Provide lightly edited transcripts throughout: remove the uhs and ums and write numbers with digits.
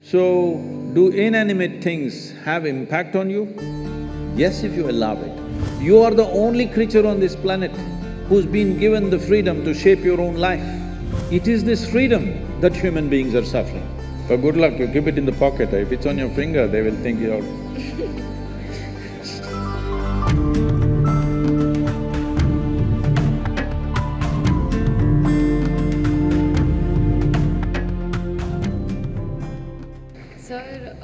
So, do inanimate things have impact on you? Yes, if you allow it. You are the only creature on this planet who's been given the freedom to shape your own life. It is this freedom that human beings are suffering. For good luck, you keep it in the pocket. If it's on your finger, they will think you're… Sir,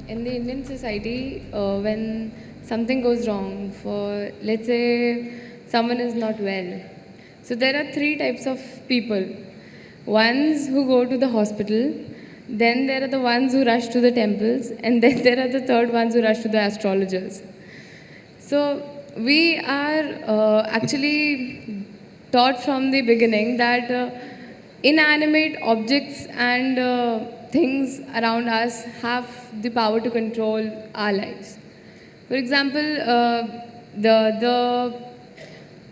in the Indian society, when something goes wrong for, let's say, someone is not well, so there are three types of people. Ones who go to the hospital, then there are the ones who rush to the temples, and then there are the third ones who rush to the astrologers. So we are actually taught from the beginning that inanimate objects and things around us have the power to control our lives. For example, the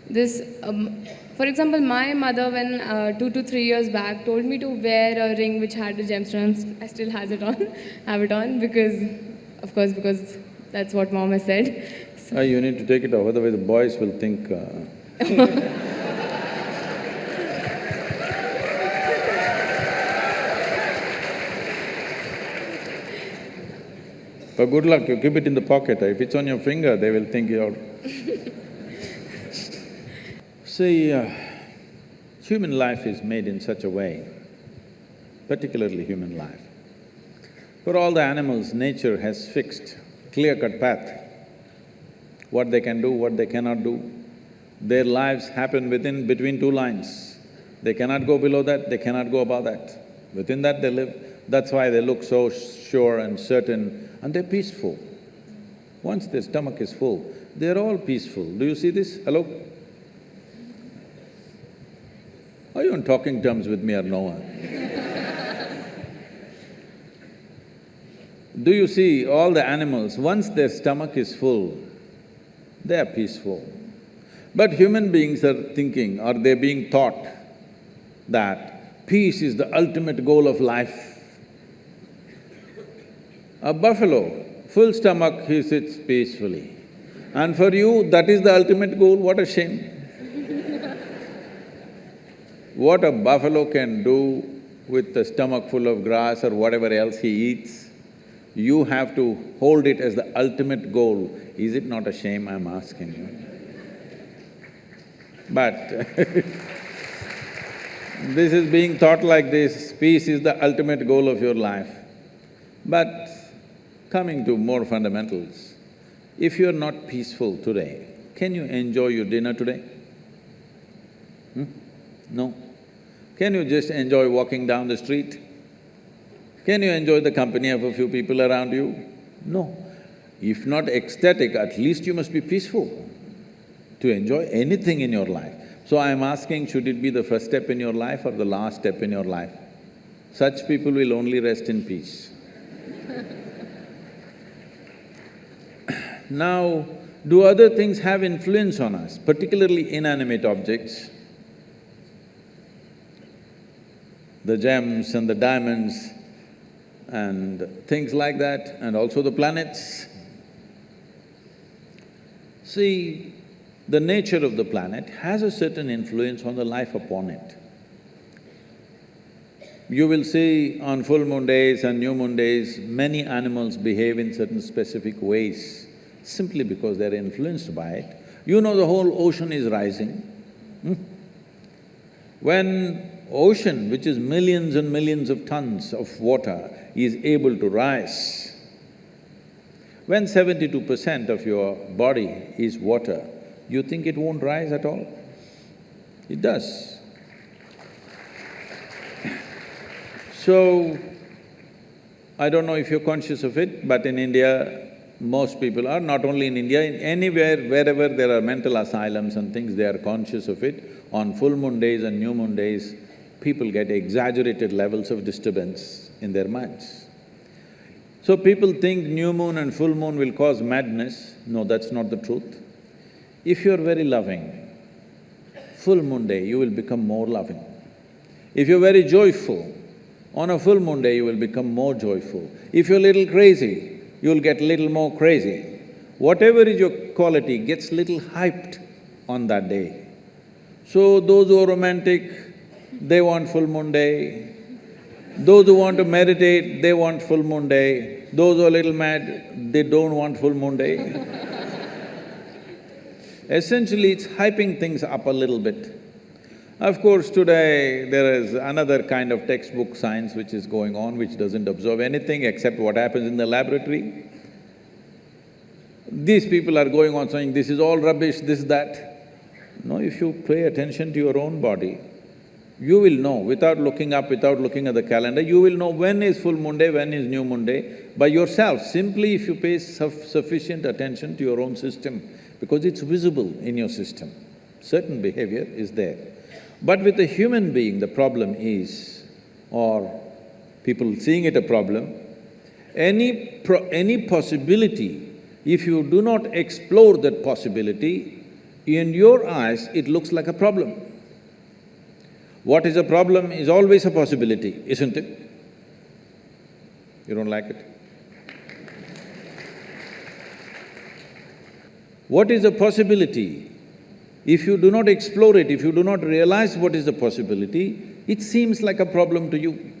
this for example, my mother when 2 to 3 years back told me to wear a ring which had the gemstones. I still has it on, have it on because, of course, because that's what mom has said. You need to take it off, otherwise the boys will think For good luck, you keep it in the pocket. If it's on your finger, they will think you're… See, human life is made in such a way, particularly human life. For all the animals, nature has fixed clear-cut path, what they can do, what they cannot do. Their lives happen between two lines. They cannot go below that, they cannot go above that. Within that they live. That's why they look so sure and certain, and they're peaceful. Once their stomach is full, they're all peaceful. Do you see this? Hello? Are you on talking terms with me or no? Do you see all the animals, once their stomach is full, they are peaceful. But human beings are thinking, or they're being taught that peace is the ultimate goal of life. A buffalo, full stomach, he sits peacefully. And for you, that is the ultimate goal, what a shame. What a buffalo can do with a stomach full of grass or whatever else he eats, you have to hold it as the ultimate goal. Is it not a shame, I'm asking you? But this is being taught like this, peace is the ultimate goal of your life. But coming to more fundamentals, if you're not peaceful today, can you enjoy your dinner today? No. Can you just enjoy walking down the street? Can you enjoy the company of a few people around you? No. If not ecstatic, at least you must be peaceful to enjoy anything in your life. So I'm asking, should it be the first step in your life or the last step in your life? Such people will only rest in peace. Now, do other things have influence on us, particularly inanimate objects? The gems and the diamonds and things like that, and also the planets. See, the nature of the planet has a certain influence on the life upon it. You will see on full moon days and new moon days, many animals behave in certain specific ways, simply because they're influenced by it. You know the whole ocean is rising. When ocean, which is millions and millions of tons of water, is able to rise, when 72% of your body is water, you think it won't rise at all? It does. So, I don't know if you're conscious of it, but in India, most people are, not only in India, in anywhere, wherever there are mental asylums and things, they are conscious of it. On full moon days and new moon days, people get exaggerated levels of disturbance in their minds. So people think new moon and full moon will cause madness. No, that's not the truth. If you're very loving, full moon day you will become more loving. If you're very joyful, On a full moon day, you will become more joyful. If you're a little crazy, you'll get little more crazy. Whatever is your quality gets little hyped on that day. So those who are romantic, they want full moon day. Those who want to meditate, they want full moon day. Those who are a little mad, they don't want full moon day. Essentially, it's hyping things up a little bit. Of course, today there is another kind of textbook science which is going on, which doesn't observe anything except what happens in the laboratory. These people are going on saying, this is all rubbish, this, that. No, if you pay attention to your own body, you will know, without looking up, without looking at the calendar, you will know when is full moon day, when is new moon day, by yourself, simply if you pay sufficient attention to your own system, because it's visible in your system. Certain behavior is there. But with a human being, the problem is, or people seeing it a problem, any possibility, if you do not explore that possibility, in your eyes, it looks like a problem. What is a problem is always a possibility, isn't it? You don't like it? What is a possibility? If you do not explore it, if you do not realize what is the possibility, it seems like a problem to you.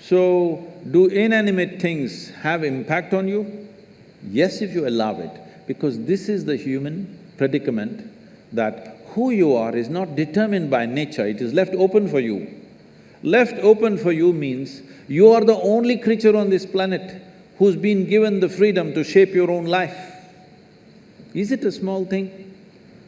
So, do inanimate things have impact on you? Yes, if you allow it, because this is the human predicament that who you are is not determined by nature, it is left open for you. Left open for you means you are the only creature on this planet who's been given the freedom to shape your own life. Is it a small thing?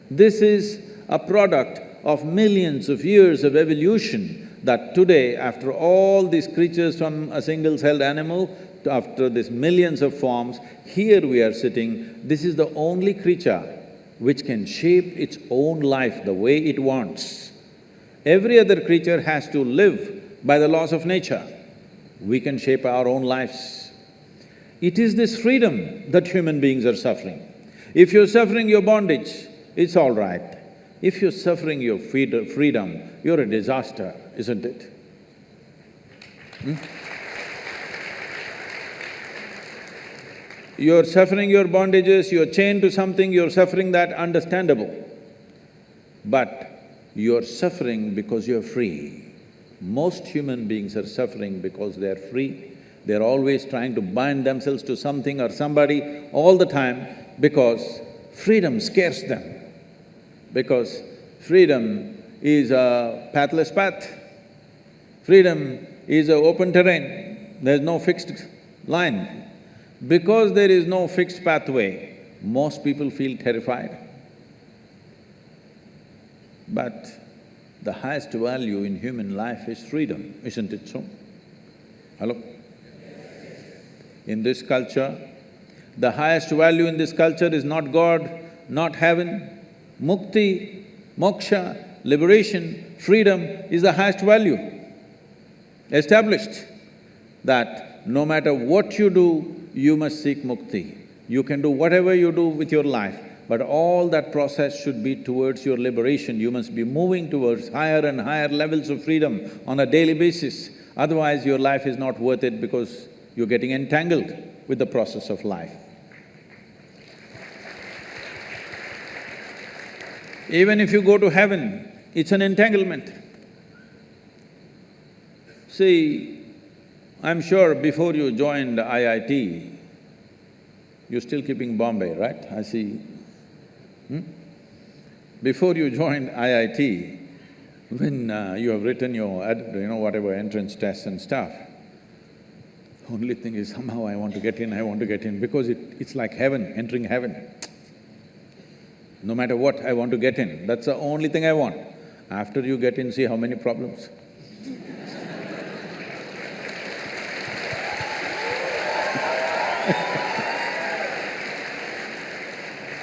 This is a product of millions of years of evolution that today, after all these creatures from a single-celled animal, after these millions of forms, here we are sitting, this is the only creature which can shape its own life the way it wants. Every other creature has to live by the laws of nature. We can shape our own lives. It is this freedom that human beings are suffering. If you're suffering your bondage, it's all right. If you're suffering your freedom, you're a disaster, isn't it? You're suffering your bondages, you're chained to something, you're suffering that, understandable. But you're suffering because you're free. Most human beings are suffering because they're free. They're always trying to bind themselves to something or somebody all the time because freedom scares them. Because freedom is a pathless path. Freedom is an open terrain, there's no fixed line. Because there is no fixed pathway, most people feel terrified. But the highest value in human life is freedom, isn't it so? Hello? In this culture, the highest value in this culture is not God, not heaven. Mukti, moksha, liberation, freedom is the highest value. Established that no matter what you do, you must seek mukti. You can do whatever you do with your life, but all that process should be towards your liberation. You must be moving towards higher and higher levels of freedom on a daily basis. Otherwise, your life is not worth it because you're getting entangled with the process of life. Even if you go to heaven, it's an entanglement. See, I'm sure before you joined IIT, you're still keeping Bombay, right? I see. Before you joined IIT, when you have written your whatever entrance tests and stuff, only thing is somehow I want to get in, because it's like heaven, entering heaven. No matter what, I want to get in, that's the only thing I want. After you get in, see how many problems.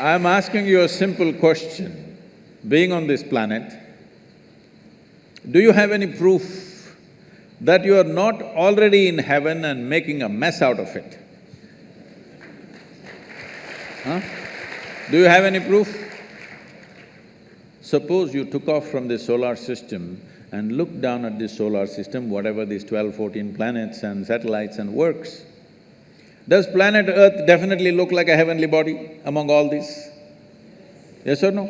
I'm asking you a simple question. Being on this planet, do you have any proof that you are not already in heaven and making a mess out of it? Huh? Do you have any proof? Suppose you took off from the solar system and look down at this solar system, whatever these 12, 14 planets and satellites and works, does planet Earth definitely look like a heavenly body among all these? Yes or no?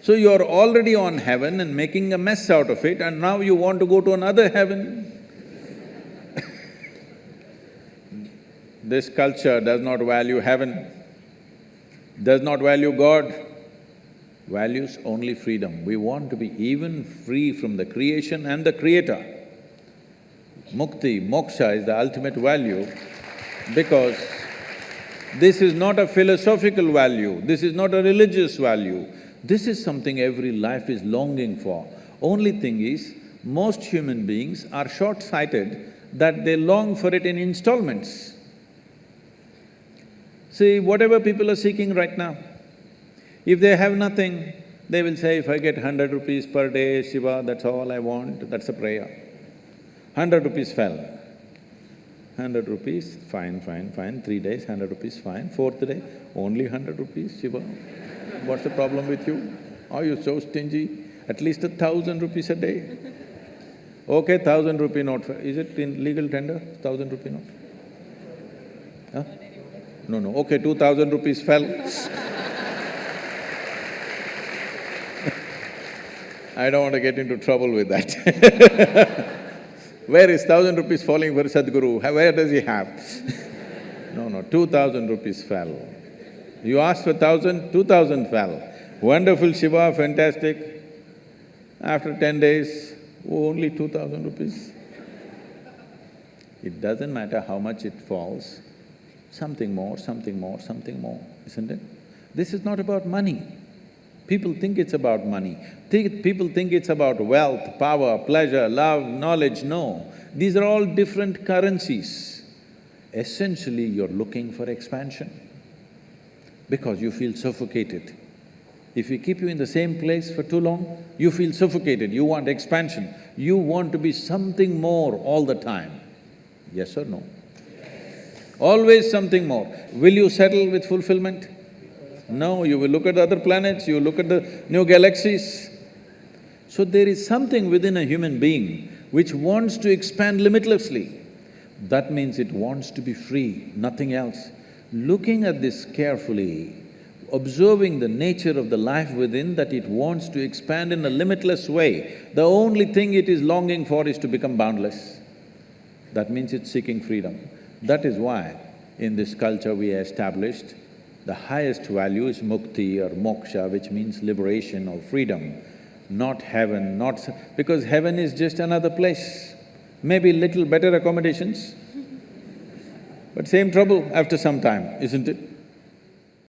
So you're already on heaven and making a mess out of it, and now you want to go to another heaven. This culture does not value heaven, does not value God, values only freedom. We want to be even free from the creation and the creator. Mukti, moksha is the ultimate value because this is not a philosophical value, this is not a religious value, this is something every life is longing for. Only thing is, most human beings are short-sighted that they long for it in installments. See, whatever people are seeking right now, if they have nothing, they will say, if I get 100 rupees per day, Shiva, that's all I want, that's a prayer. 100 rupees fell. 100 rupees, fine, 3 days, 100 rupees, fine. 4th day, only 100 rupees, Shiva. What's the problem with you? Are you so stingy? At least 1,000 rupees a day. Okay, 1,000 rupee note, is it in legal tender, 1,000 rupee note? Huh? No, okay, 2,000 rupees fell. I don't want to get into trouble with that. Where is 1,000 rupees falling for Sadhguru? Where does he have? No, 2,000 rupees fell. You asked for 1,000, 2,000 fell. Wonderful Shiva, fantastic. After 10 days, only 2,000 rupees. It doesn't matter how much it falls, something more, isn't it? This is not about money. People think it's about money. People think it's about wealth, power, pleasure, love, knowledge. No, these are all different currencies. Essentially, you're looking for expansion because you feel suffocated. If we keep you in the same place for too long, you feel suffocated, you want expansion. You want to be something more all the time. Yes or no? Always something more. Will you settle with fulfillment? No, you will look at the other planets, you will look at the new galaxies. So there is something within a human being which wants to expand limitlessly. That means it wants to be free, nothing else. Looking at this carefully, observing the nature of the life within, that it wants to expand in a limitless way, the only thing it is longing for is to become boundless. That means it's seeking freedom. That is why in this culture we established the highest value is mukti or moksha, which means liberation or freedom, not heaven, because heaven is just another place. Maybe little better accommodations, but same trouble after some time, isn't it?